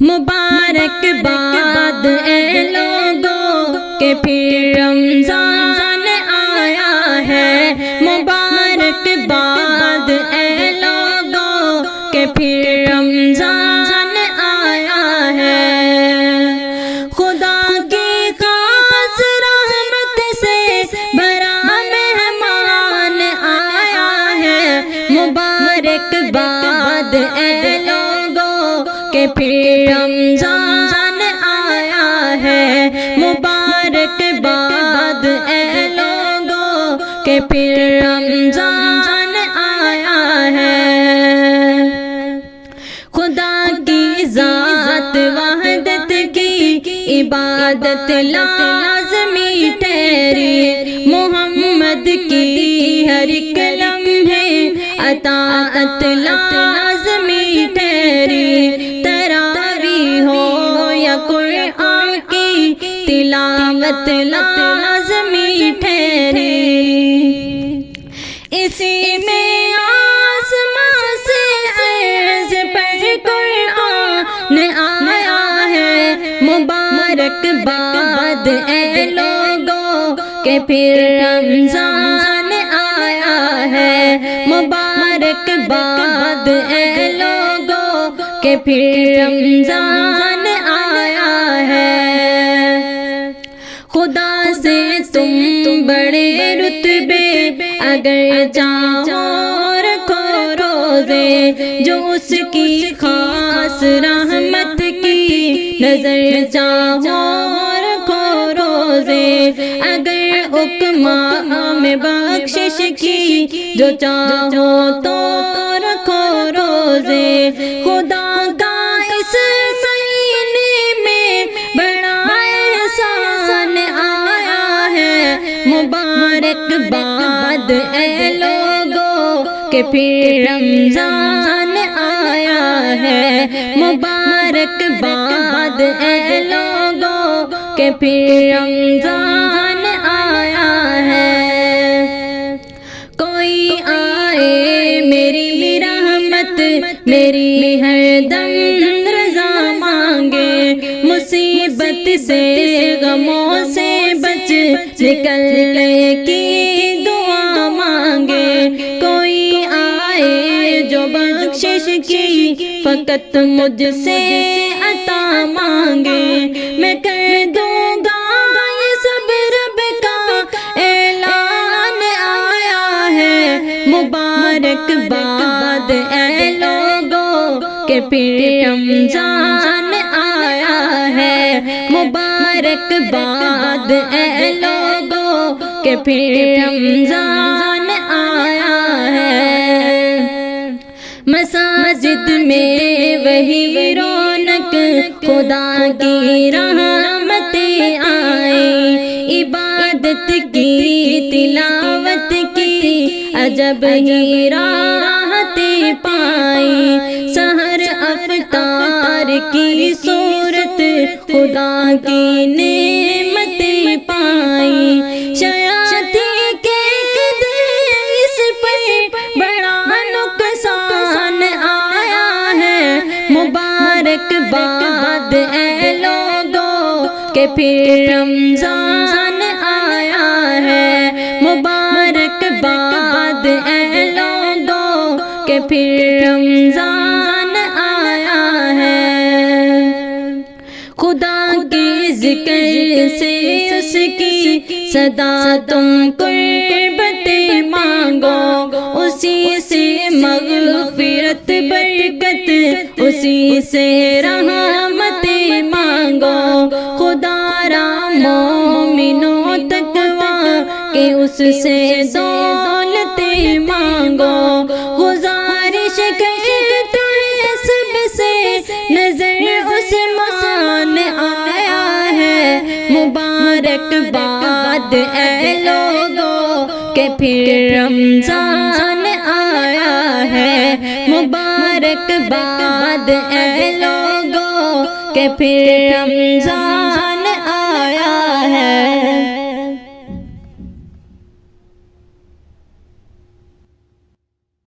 مبارک باد اے لوگوں کہ پھر رمضان آیا ہے، مبارک باد اے لوگوں کہ پھر رمضان آیا ہے۔ خدا کی خاص رحمت سے بھرا مہمان آیا ہے، مبارک باد اے لوگوں کہ پھر رمضان آیا ہے، مبارک باد اے لوگوں کہ پھر رمضان آیا ہے۔ خدا کی ذات وحدت کی عبادت لازمی ٹھہری، محمد کی ہر ایک لمحے اطاعت لازمی ٹھہری، تراویح ہو یا قرآن کی تلاوت لازمی ٹھہری، اسی میں آسمان سے عرض پر قرآن آیا ہے، مبارک باد اے لوگوں کہ پھر رمضان آیا ہے، مبارک باد اے لوگوں کہ پھر رمضان آیا ہے۔ خدا سے تم بڑے رتبے اگر چاہو رکھو روزے، جو اس کی خاص رحمت کی نظر چاہو رکھو روزے، اگر حکماں میں بخشش کی جو چاہو تو رکھو روزے، خدا کا اس سینے میں بڑا احسان آیا ہے، مبارک باد اے لوگوں کہ پھر رمضان آیا ہے، مبارک باد اے لوگوں کہ پھر رمضان آیا ہے۔ کوئی آئے میری رحمت میری ہر دم رضا مانگے، مصیبت سے غموں سے بچ نکلنے کی دعا مانگے، کوئی آئے جو بخشش کی فقط مجھ سے عطا مانگے، میں کر دوں گا یہ سب رب کا اعلان آیا ہے، مبارک باد اے لوگوں کہ پھر رمضان آیا ہے، مبارک باد اے لوگوں کہ پھر رمضان آیا ہے۔ مساجد میں وہی رونق خدا کی رحمتیں آئیں، عبادت کی تلاوت کی عجب ہی راحتیں پائیں، سحر افطار کی صورت خدا کی نعمتیں پائیں، شیاطین کے اس پر بڑا نقصان آیا ہے، مبارک باد اے لوگوں کہ پھر رمضان آیا ہے، مبارک باد اے لوگوں کہ پھر رمضان آیا ہے۔ خدا کی ذکر سے اس کی صدا تم قربتیں مانگو، اسی سے مغفرت برکت، اسی سے رحمتیں مانگو، خدا را مومنوں تقویٰ کہ اس سے دولتیں مانگو، گزارش کرتا ہے سب سے نظر عثمان آیا ہے، مبارک باد اے لوگوں کہ پھر رمضان آیا ہے، مبارک باد اے لوگوں کہ پھر رمضان آیا ہے۔